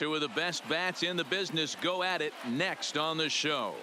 Two of the best bats in the business go at it next on the show.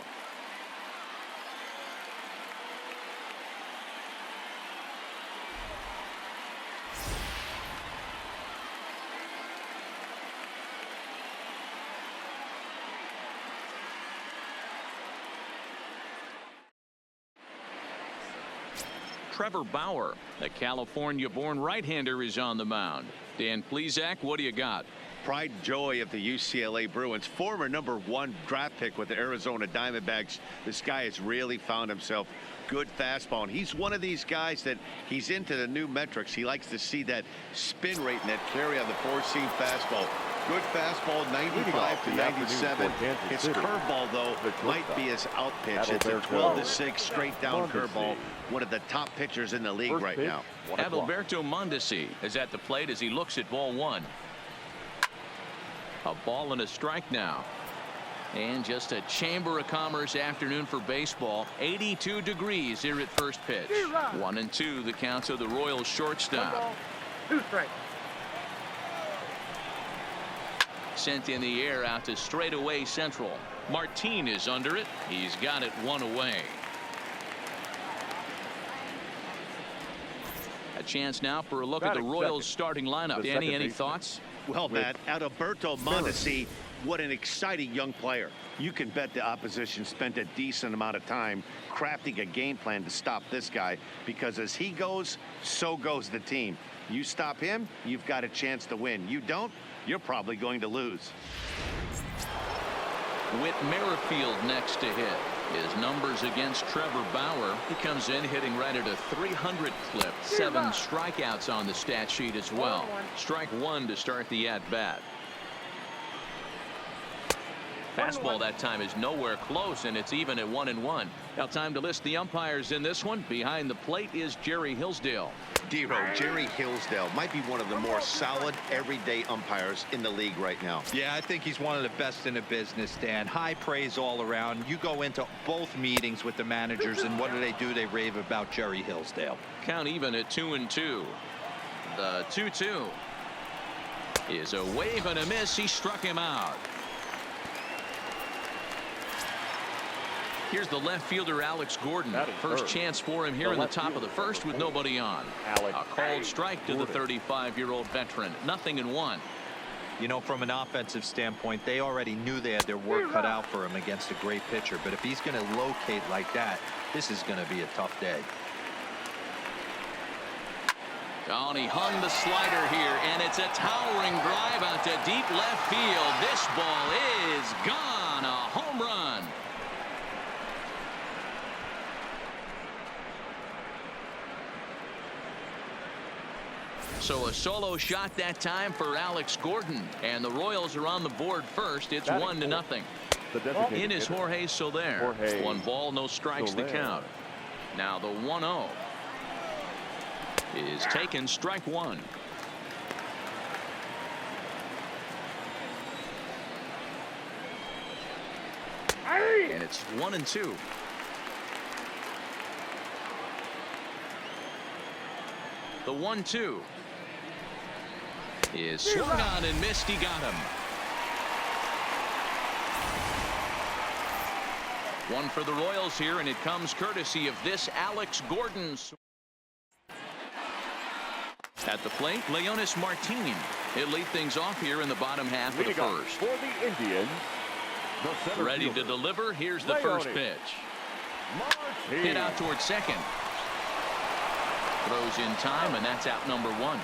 Trevor Bauer, the California-born right-hander, is on the mound. Dan Plesac, what do you got? Pride and joy of the UCLA Bruins, former #1 draft pick with the Arizona Diamondbacks. This guy has really found himself good fastball, and he's one of these guys that he's into the new metrics. He likes to see that spin rate and that carry on the four-seam fastball. Good fastball, 95 to 97. His curveball, though, might be his out pitch. It's a 12-6 straight down curveball. One of the top pitchers in the league right now. Adalberto Mondesi is at the plate as he looks at ball one. A ball and a strike now. And just a Chamber of Commerce afternoon for baseball. 82 degrees here at first pitch. 1-2 the counts of the Royals shortstop. 2 strikes. Sent in the air out to straightaway central. Martin is under it. He's got it one away. A chance now for a look at the Royals starting lineup. Danny, any thoughts? Well, Matt, Adalberto Mondesi, what an exciting young player. You can bet the opposition spent a decent amount of time crafting a game plan to stop this guy, because as he goes, so goes the team. You stop him, you've got a chance to win. You don't, you're probably going to lose. Whit Merrifield next to hit. His numbers against Trevor Bauer. He comes in hitting right at a 300 clip. 7 strikeouts on the stat sheet as well. Strike one to start the at-bat. Fastball that time is nowhere close, and it's even at 1-1. Now time to list the umpires in this one. Behind the plate is Jerry Hillsdale. Dero, Jerry Hillsdale might be one of the more solid everyday umpires in the league right now. Yeah, I think he's one of the best in the business, Dan. High praise all around. You go into both meetings with the managers, and what do? They rave about Jerry Hillsdale. Count even at 2-2. The 2-2 is a wave and a miss. He struck him out. Here's the left fielder, Alex Gordon. First chance for him here in the top of the first with nobody on. A called strike to the 35-year-old veteran. 0-1. You know, from an offensive standpoint, they already knew they had their work cut out for him against a great pitcher. But if he's going to locate like that, this is going to be a tough day. Oh, and he hung the slider here, and it's a towering drive out to deep left field. This ball is gone. A home run. So a solo shot that time for Alex Gordon, and the Royals are on the board first. It's 1-0. In is Jorge Soler. 1 ball, no strikes to count. Now the 1-0 is taken, strike one. And it's 1-2. The 1-2 is swung on and missed. He got him. One for the Royals here, and it comes courtesy of this Alex Gordon. At the plate, Leonis Martin. He'll lead things off here in the bottom half of the first. For the Indians, ready to deliver. Here's the first pitch. Hit out towards second. Throws in time, and that's out number 1.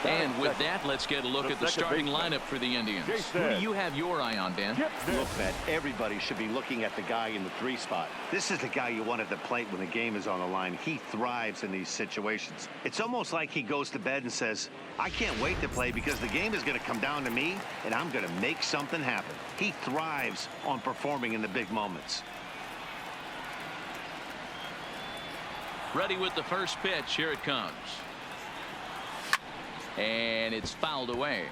And with that, let's get a look at the starting lineup for the Indians. Who do you have your eye on, Dan? Look, Matt, everybody should be looking at the guy in the 3 spot. This is the guy you want at the plate when the game is on the line. He thrives in these situations. It's almost like he goes to bed and says, I can't wait to play because the game is going to come down to me, and I'm going to make something happen. He thrives on performing in the big moments. Ready with the first pitch. Here it comes. And it's fouled away.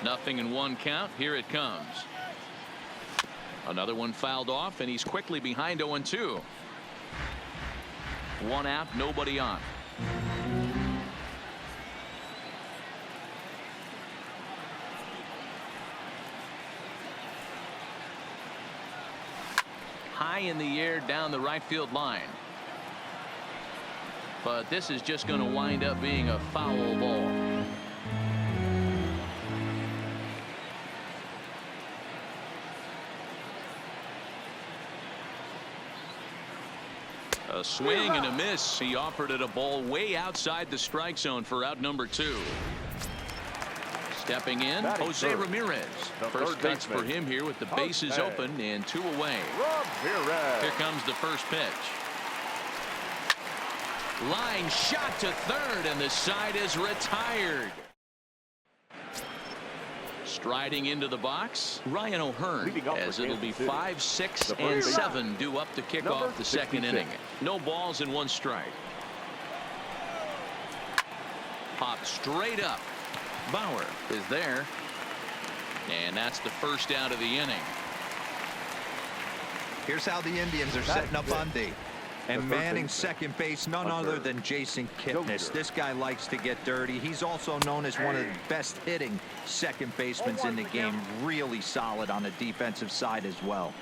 Nothing in 1 count. Here it comes. Another one fouled off, and he's quickly behind 0-2. One out, nobody on. High in the air down the right field line. But this is just going to wind up being a foul ball. A swing and a miss. He offered it a ball way outside the strike zone for out number 2. Stepping in, Jose Ramirez. First cuts for him here with the bases open and 2 away. Here comes the first pitch. Line shot to third, and the side is retired. Striding into the box, Ryan O'Hearn, as it'll be 5, 6, and 7 due up to kick off the second inning. No balls and 1 strike. Popped straight up. Bauer is there. And that's the first out of the inning. Here's how the Indians are setting up on D. And manning second base, none other than Jason Kipnis. This guy likes to get dirty. He's also known as one of the best hitting second basemen in the game. Really solid on the defensive side as well.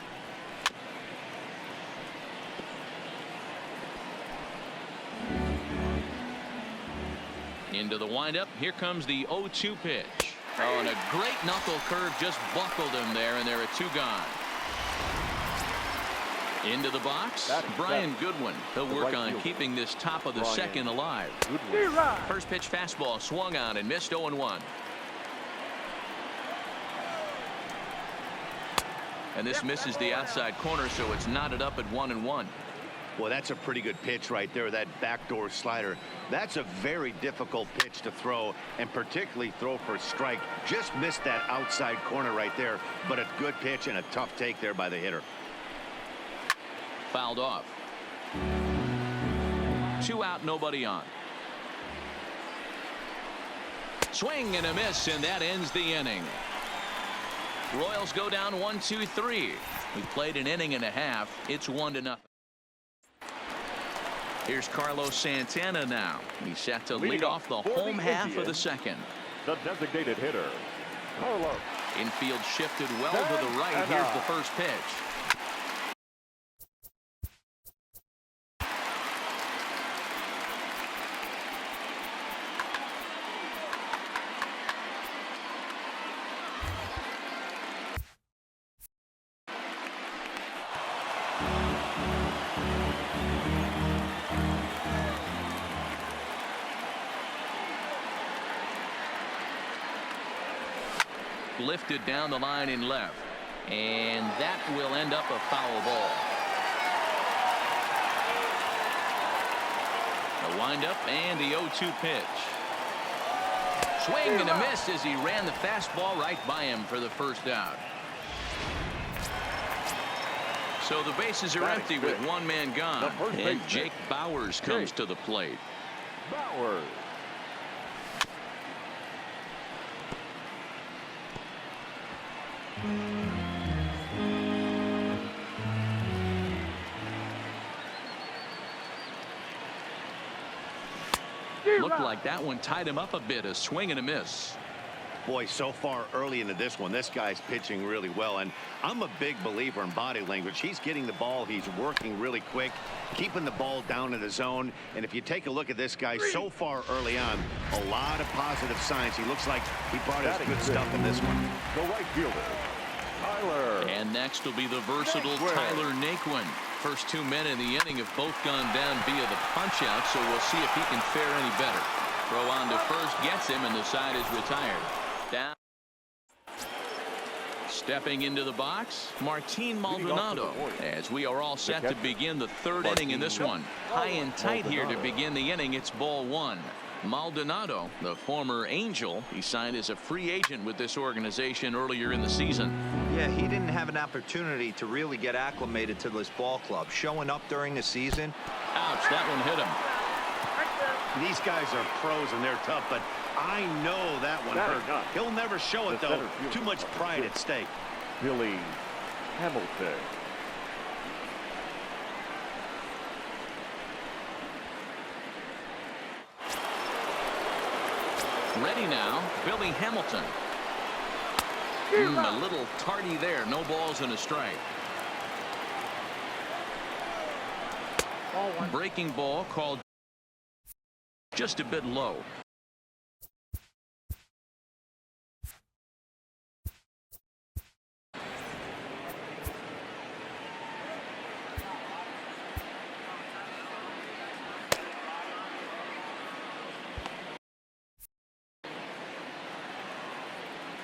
Into the windup. Here comes the 0-2 pitch. Oh, and a great knuckle curve just buckled him there, and there are 2 gone. Into the box, Brian Goodwin. He'll work on keeping this top of the second alive. First pitch fastball swung on and missed 0-1. And this misses the outside corner, so it's knotted up at 1-1. Well, that's a pretty good pitch right there, that backdoor slider. That's a very difficult pitch to throw, and particularly throw for a strike. Just missed that outside corner right there, but a good pitch and a tough take there by the hitter. Fouled off. 2 out, nobody on. Swing and a miss, and that ends the inning. Royals go down 1-2-3. We played an inning and a half. It's 1-0. Here's Carlos Santana now. He's set to lead off the home half of the second. The designated hitter, Carlos. Infield shifted well to the right. Here's the first pitch. Lifted down the line in left, and that will end up a foul ball. A windup and the 0-2 pitch. Swing and a miss as he ran the fastball right by him for the first out. So the bases are empty with 1 man gone, and Jake Bauers comes to the plate. Bauers. Looked like that one tied him up a bit. A swing and a miss. Boy, so far early into this one, this guy's pitching really well, and I'm a big believer in body language. He's getting the ball, he's working really quick, keeping the ball down in the zone, and if you take a look at this guy so far early on, a lot of positive signs. He looks like he brought his good stuff in this one. The right fielder, Tyler. And next will be the versatile Tyler Naquin. First 2 men in the inning have both gone down via the punch out, so we'll see if he can fare any better. Throw on to first gets him, and the side is retired. Down. Stepping into the box, Martin Maldonado, as we are all set to begin the 3rd inning in this one. High and tight here to begin the inning. It's ball 1. Maldonado, the former Angel, he signed as a free agent with this organization earlier in the season. Yeah, he didn't have an opportunity to really get acclimated to this ball club. Showing up during the season. Ouch, that one hit him. These guys are pros and they're tough, but I know that one hurt. He'll never show it, though. Too much pride at stake. Billy Hamilton. Ready now, Billy Hamilton. A little tardy there. No balls and a strike. Breaking ball called just a bit low.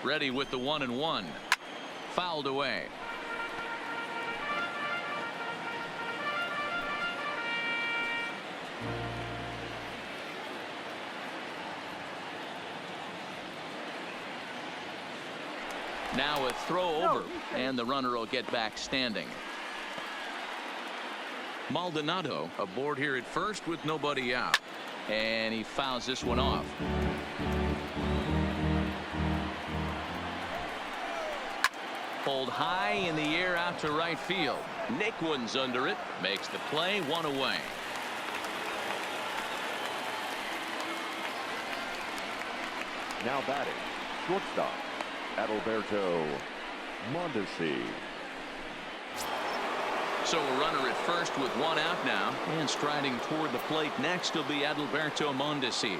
Ready with the 1-1. Fouled away. Now a throw over, and the runner will get back standing. Maldonado aboard here at first with nobody out, and he fouls this one off. Pulled high in the air out to right field. Nick Wooden's under it, makes the play, one away. Now batting, shortstop, Adalberto Mondesi. So a runner at first with one out now, and striding toward the plate next will be Adalberto Mondesi.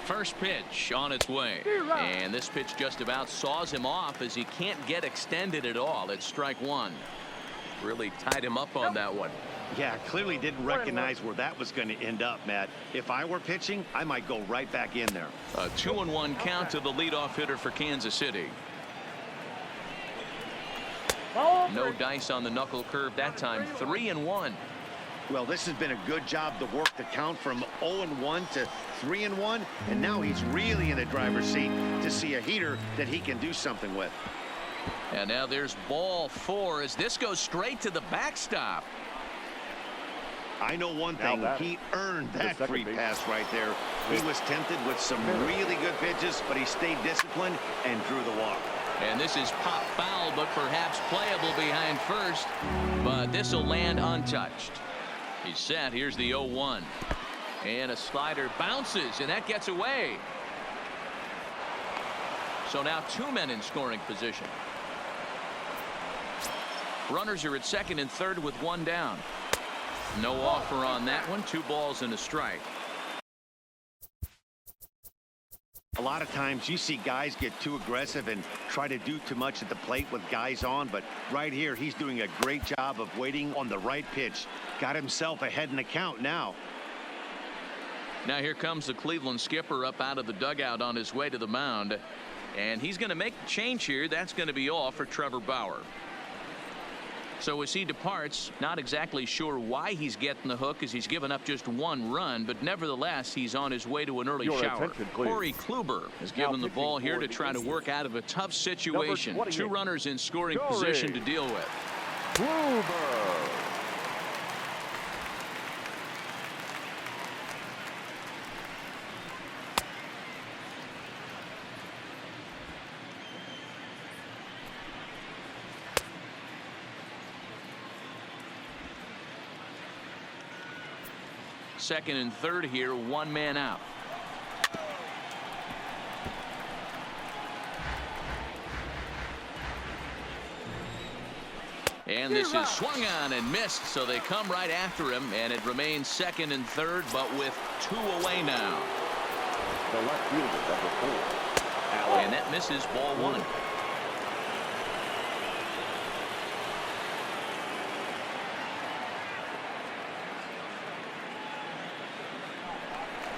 First pitch on its way, and this pitch just about saws him off as he can't get extended at all. It's strike one. Really tied him up on that one. Yeah, clearly didn't recognize where that was going to end up, Matt. If I were pitching, I might go right back in there. A 2-1 count to the leadoff hitter for Kansas City. No dice on the knuckle curve that time. 3-1. Well, this has been a good job to work the count from 0-1 to 3-1, and now he's really in a driver's seat to see a heater that he can do something with. And now there's ball 4 as this goes straight to the backstop. I know one thing, he earned that free pass right there. He was tempted with some really good pitches, but he stayed disciplined and drew the walk. And this is pop foul, but perhaps playable behind first, but this will land untouched. He's set. Here's the 0-1. And a slider bounces, and that gets away. So now 2 men in scoring position. Runners are at second and third with one down. No offer on that one. 2 balls and a strike. A lot of times you see guys get too aggressive and try to do too much at the plate with guys on, but right here he's doing a great job of waiting on the right pitch. Got himself ahead in the count now. Now here comes the Cleveland skipper up out of the dugout on his way to the mound, and he's going to make the change here. That's going to be all for Trevor Bauer. So as he departs, not exactly sure why he's getting the hook, as he's given up just 1 run, but nevertheless he's on his way to an early shower. Corey Kluber is given the ball here to try to work out of a tough situation. 2 runners in scoring position to deal with. Kluber. Second and third here, 1 man out. And this is swung on and missed, so they come right after him, and it remains second and third, but with 2 away now. The left fielder, number 4. And that misses, ball 1.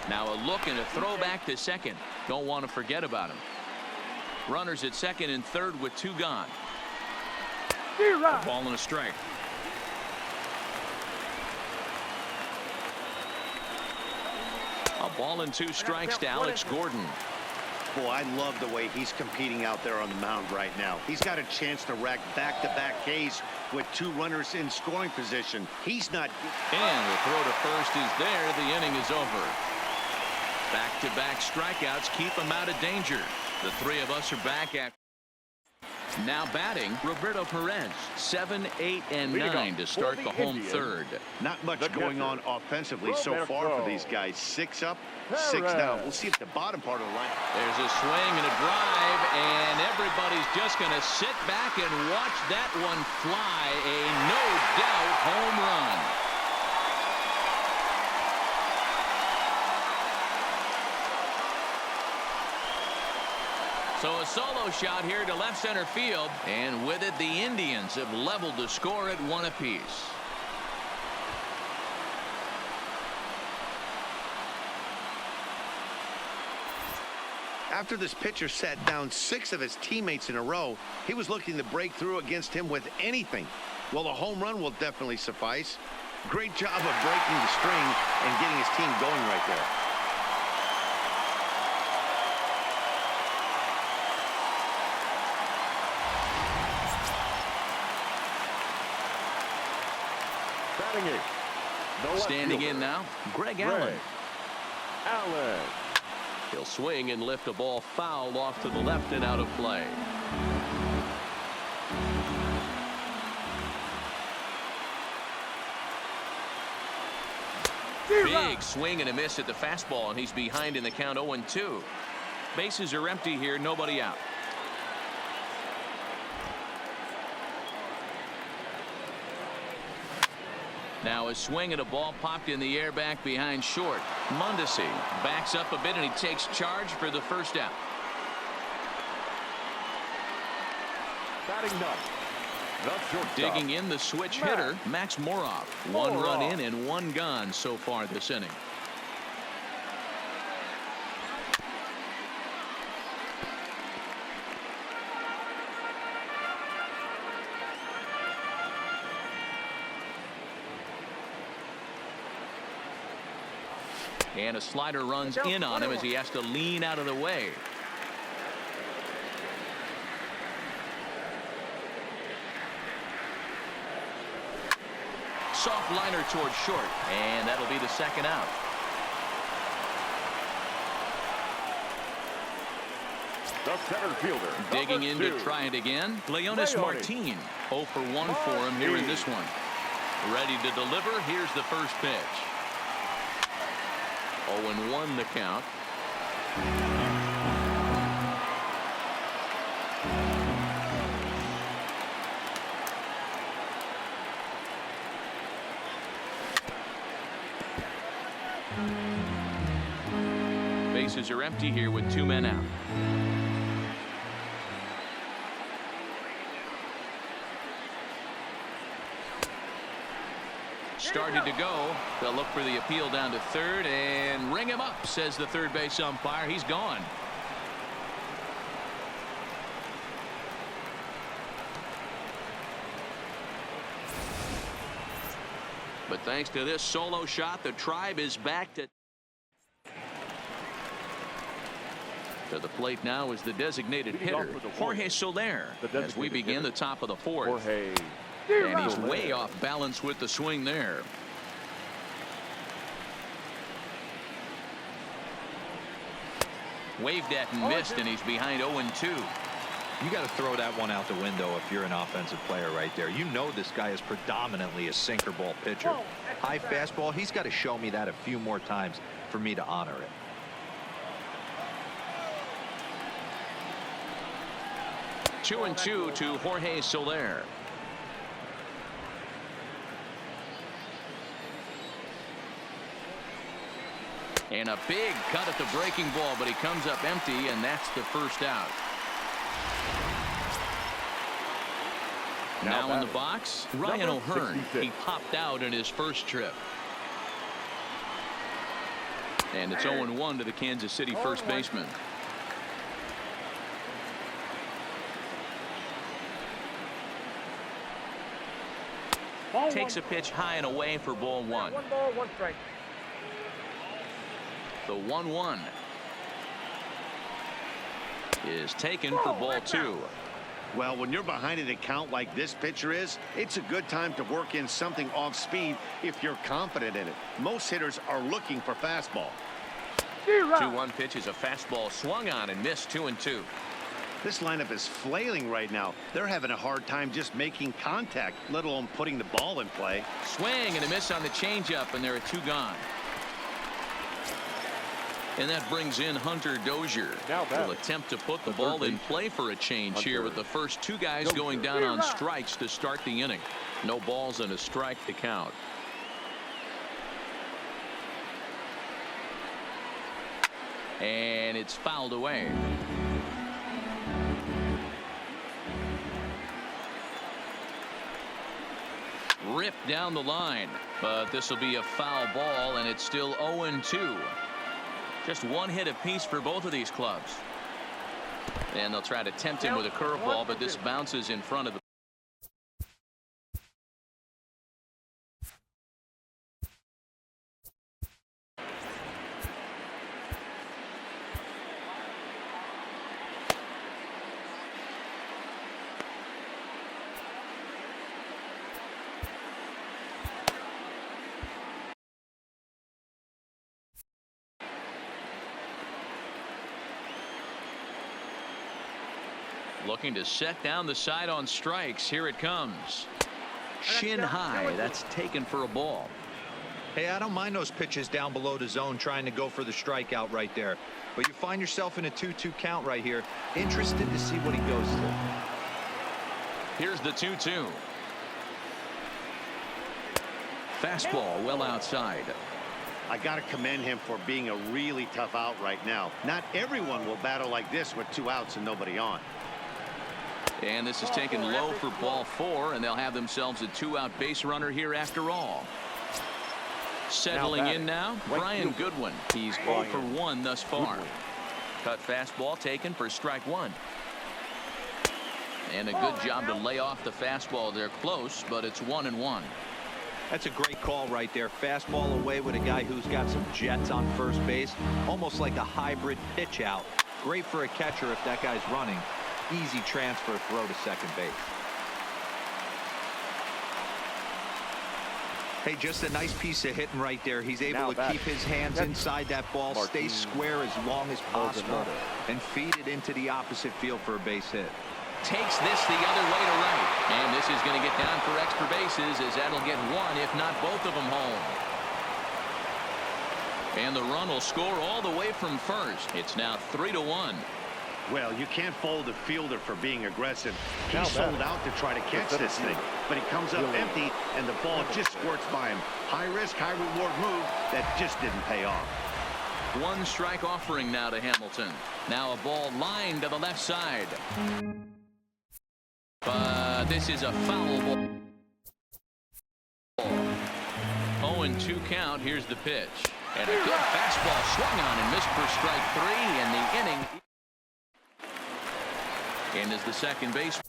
Now a look and a throw back to second. Don't want to forget about him. Runners at second and third with 2 gone. A ball and a strike. A ball and 2 strikes to Alex Gordon. Boy, I love the way he's competing out there on the mound right now. He's got a chance to rack back-to-back Ks with 2 runners in scoring position. He's not. And the throw to first is there. The inning is over. Back-to-back strikeouts keep him out of danger. The 3 of us are back at. Now batting, Roberto Perez. 7, 8, and 9 to start the home third. Not much going on offensively so far for these guys. 6 up, 6 down. We'll see if the bottom part of the line. There's a swing and a drive, and everybody's just going to sit back and watch that one fly. A no-doubt home run. So a solo shot here to left center field, and with it the Indians have leveled the score at 1 apiece. After this pitcher sat down 6 of his teammates in a row, he was looking to break through against him with anything. Well, a home run will definitely suffice. Great job of breaking the string and getting his team going right there. Standing in now, Greg Allen. Allen. He'll swing and lift a ball foul off to the left and out of play. Big swing and a miss at the fastball, and he's behind in the count 0-2. Bases are empty here, nobody out. Now a swing and a ball popped in the air back behind short. Mondesi backs up a bit and he takes charge for the first out. Batting ninth, the shortstop. Digging in the switch hitter, Max Moroff. 1 run in and 1 gone so far this inning. And a slider runs in on him as he has to lean out of the way. Soft liner towards short, and that'll be the second out. The center fielder. Digging in to 2. try it again. Leonis Martin. 0 for 1 for him here in this one. Ready to deliver. Here's the first pitch. 0-1 the count. Bases are empty here with 2 men out. Started to go. They'll look for the appeal down to third and ring him up, says the third base umpire. He's gone. But thanks to this solo shot, the Tribe is back to the plate now is the designated hitter, Jorge Soler, as we begin the top of the 4th. Jorge. And he's way off balance with the swing there. Waved at and missed, and he's behind 0-2. You got to throw that one out the window if you're an offensive player right there. You know this guy is predominantly a sinker ball pitcher. High fastball, he's got to show me that a few more times for me to honor it. Two and 2 to Jorge Soler. And a big cut at the breaking ball, but he comes up empty, and that's the first out. Now in the box, Ryan O'Hearn. He popped out in his first trip. And it's 0-1 to the Kansas City first baseman. Takes a pitch high and away for ball 1. 1 ball, 1 strike. The 1-1. is taken for ball 2. Well, when you're behind an account like this pitcher is, it's a good time to work in something off speed if you're confident in it. Most hitters are looking for fastball. 2-1 pitch is a fastball swung on and missed. 2-2. This lineup is flailing right now. They're having a hard time just making contact, let alone putting the ball in play. Swing and a miss on the changeup, and there are 2 gone. And that brings in Hunter Dozier. Will attempt to put the ball in play for a change here with the first 2 guys going down on strikes to start the inning. No balls and a strike to count. And it's fouled away. Ripped down the line, but this will be a foul ball, and it's still 0-2. Just 1 hit apiece for both of these clubs. And they'll try to tempt him with a curveball, but this bounces in front of the. Looking to set down the side on strikes. Here it comes. Shin high. That's taken for a ball. Hey, I don't mind those pitches down below the zone trying to go for the strikeout right there. But you find yourself in a 2-2 count right here. Interested to see what he goes to. Here's the 2-2. Fastball well outside. I got to commend him for being a really tough out right now. Not everyone will battle like this with 2 outs and nobody on. And this is taken low for ball 4, and they'll have themselves a 2-out base runner here after all. Settling in now, Brian Goodwin. He's 0 for 1 thus far. Cut fastball taken for strike 1. And a good job to lay off the fastball. They're close, but it's 1-1. That's a great call right there. Fastball away with a guy who's got some jets on first base. Almost like a hybrid pitch out. Great for a catcher if that guy's running. Easy transfer throw to second base. Hey, just a nice piece of hitting right there. He's able to keep his hands inside that ball, stay square as long as possible, and feed it into the opposite field for a base hit. Takes this the other way to right. And this is going to get down for extra bases, as that'll get 1, if not both of them, home. And the run will score all the way from first. It's now 3-1. Well, you can't fault a fielder for being aggressive. He sold out to try to catch this thing, but he comes up empty, and the ball just squirts by him. High risk, high reward move that just didn't pay off. 1 strike offering now to Hamilton. Now a ball lined to the left side. But this is a foul ball. 0-2 count. Here's the pitch. And a good fastball swung on and missed for strike 3, and the inning. And is the second base.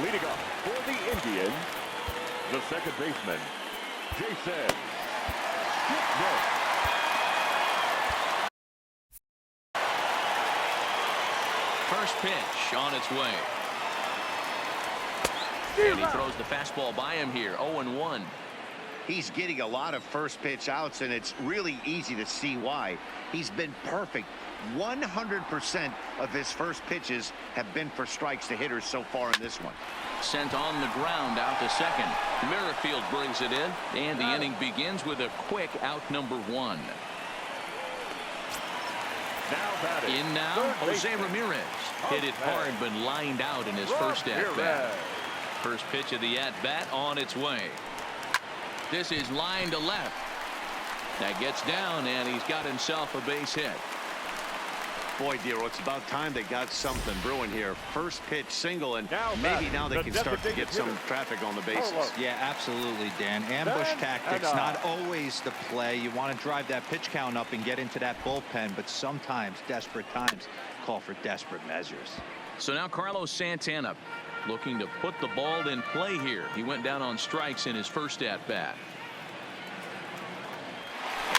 Leading up for the Indians, the second baseman, Jason. First pitch on its way. And he throws the fastball by him here. 0-1. He's getting a lot of first pitch outs, and it's really easy to see why. He's been perfect. 100% of his first pitches have been for strikes to hitters so far in this one. Sent on the ground out to second. Merrifield brings it in, and the inning begins with a quick out number 1. In now, Jose Ramirez. Hit it hard, but lined out in his first at-bat. First pitch of the at-bat on its way. This is line to left. That gets down, and he's got himself a base hit. Boy, Dero, it's about time they got something brewing here. First pitch single, and maybe now they can start to get some traffic on the bases. Yeah, absolutely, Dan. Ambush tactics, not always the play. You want to drive that pitch count up and get into that bullpen, but sometimes desperate times call for desperate measures. So now Carlos Santana looking to put the ball in play here. He went down on strikes in his first at-bat.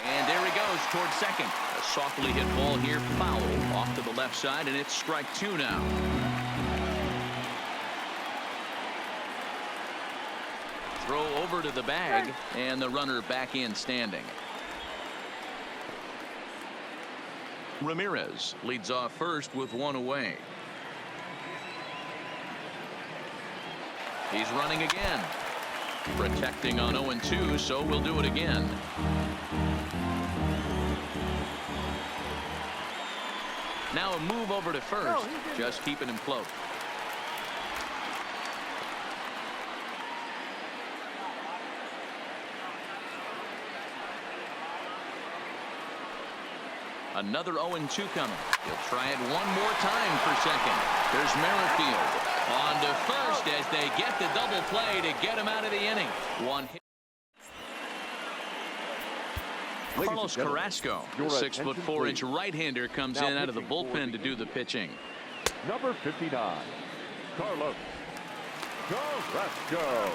And there he goes towards second. A softly hit ball here, foul off to the left side, and it's strike 2 now. Throw over to the bag, and the runner back in standing. Ramirez leads off first with 1 away. He's running again. Protecting on 0-2, so we'll do it again. Now a move over to first, just keeping him close. Another 0-2 coming. He'll try it one more time for second. There's Merrifield on to first as they get the double play to get him out of the inning. One hit. Carlos Carrasco, the 6'4" right-hander, comes in out of the bullpen to do the pitching. Number 59, Carlos Carrasco.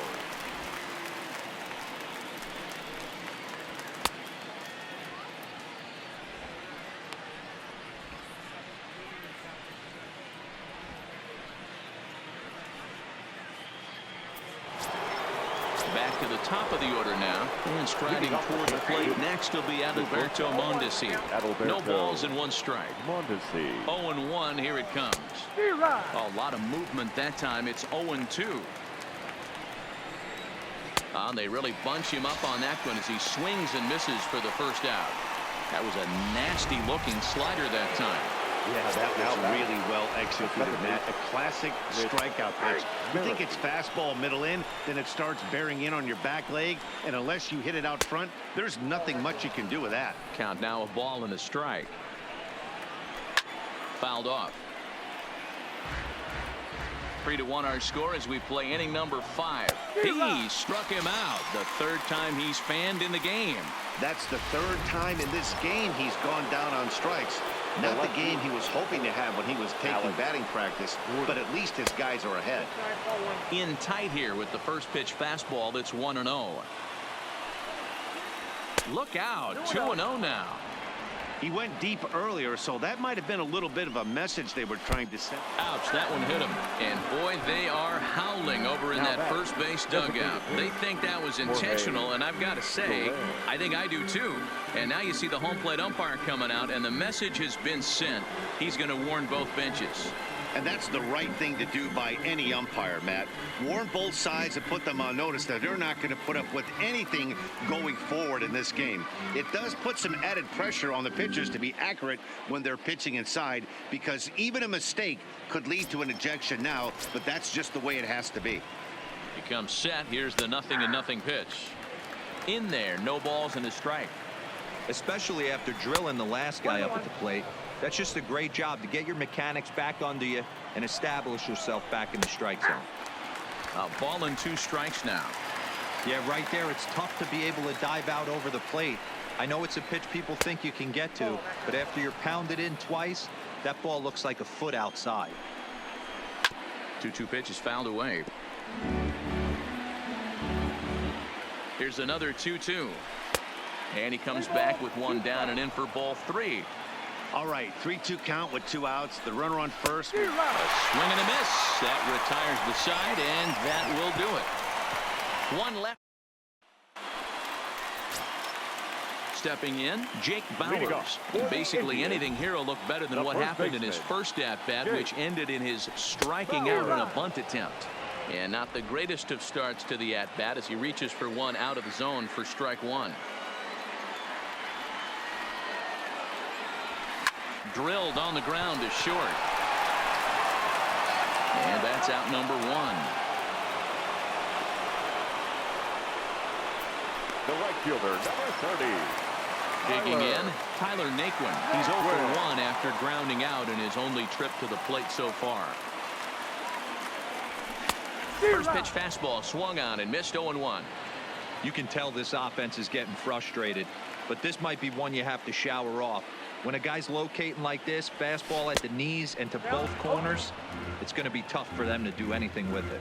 Back to the top of the order now, and striding toward the plate next will be Adalberto Mondesi. No balls and 1 strike. Mondesi. 0-1, here it comes. A lot of movement that time. It's 0-2. They really bunch him up on that one as he swings and misses for the first out. That was a nasty looking slider that time. Yeah, that was really well executed, Matt. A classic strikeout pitch. You think it's fastball middle in, then it starts bearing in on your back leg, and unless you hit it out front, there's nothing much you can do with that. Count now, a ball and a strike. Fouled off. 3-1 our score as we play inning number 5. He struck him out. The 3rd time he's fanned in the game. That's the 3rd time in this game he's gone down on strikes. Not the game he was hoping to have when he was taking batting practice, but at least his guys are ahead. In tight here with the first pitch fastball that's 1-0. Look out, 2-0 now. He went deep earlier, so that might have been a little bit of a message they were trying to send. Ouch, that one hit him. And boy, they are howling over in that first base dugout. They think that was intentional, and I've got to say, I think I do too. And now you see the home plate umpire coming out, and the message has been sent. He's going to warn both benches. And that's the right thing to do by any umpire, Matt. Warn both sides and put them on notice that they're not going to put up with anything going forward in this game. It does put some added pressure on the pitchers to be accurate when they're pitching inside, because even a mistake could lead to an ejection now, but that's just the way it has to be. He comes set. Here's the 0-0 pitch. In there, no balls and a strike. Especially after drilling the last guy up at the plate. That's just a great job to get your mechanics back under you and establish yourself back in the strike zone. A ball and 2 strikes now. Yeah, right there, it's tough to be able to dive out over the plate. I know it's a pitch people think you can get to, but after you're pounded in twice, that ball looks like a foot outside. 2-2 pitch is fouled away. Here's another 2-2. And he comes back with 1 down and in for ball 3. All right, 3-2 count with 2 outs. The runner on first. A swing and a miss. That retires the side, and that will do it. 1 left. Stepping in, Jake Bowers. And basically anything here will look better than what happened in his first at-bat, which ended in his striking out in a bunt attempt. And not the greatest of starts to the at-bat as he reaches for 1 out of the zone for strike 1. Drilled on the ground to short. And that's out number 1. The right fielder, number 30. Digging in, Tyler Naquin. He's 0 for 1 after grounding out in his only trip to the plate so far. First pitch fastball swung on and missed 0-1. You can tell this offense is getting frustrated, but this might be one you have to shower off. When a guy's locating like this, fastball at the knees and to both corners, it's going to be tough for them to do anything with it.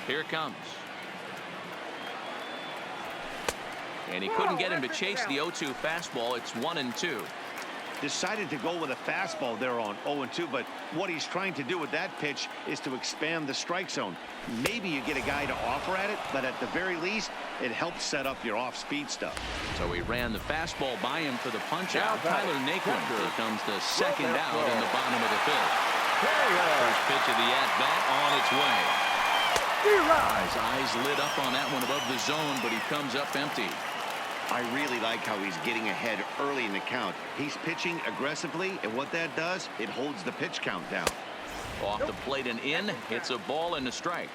Here it comes. And he couldn't get him to chase the 0-2 fastball. It's 1-2. Decided to go with a fastball there on 0-2, but what he's trying to do with that pitch is to expand the strike zone. Maybe you get a guy to offer at it, but at the very least, it helps set up your off-speed stuff. So he ran the fastball by him for the punch-out. Tyler Naquin becomes the second out in the bottom of the fifth. First pitch of the at-bat on its way. His eyes lit up on that one above the zone, but he comes up empty. I really like how he's getting ahead early in the count. He's pitching aggressively, and what that does, it holds the pitch count down. Off the plate and in. It's a ball and a strike.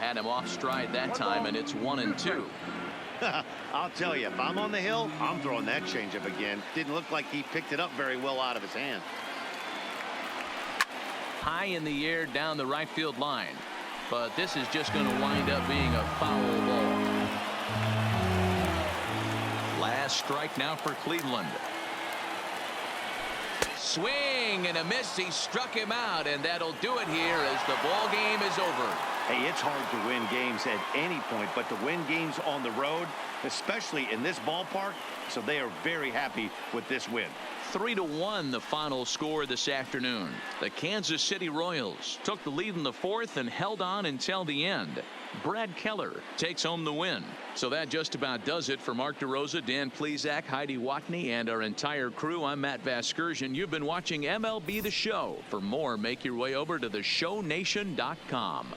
Had him off stride that time, and it's 1-2. I'll tell you, if I'm on the hill, I'm throwing that changeup again. Didn't look like he picked it up very well out of his hand. High in the air down the right field line, but this is just going to wind up being a foul ball. Last strike now for Cleveland. Swing and a miss. He struck him out, and that'll do it here as the ball game is over. Hey, it's hard to win games at any point, but to win games on the road, especially in this ballpark, so they are very happy with this win. 3-1 the final score this afternoon. The Kansas City Royals took the lead in the fourth and held on until the end. Brad Keller takes home the win. So that just about does it for Mark DeRosa, Dan Plesac, Heidi Watney, and our entire crew. I'm Matt Vasgersian. You've been watching MLB The Show. For more, make your way over to theshownation.com.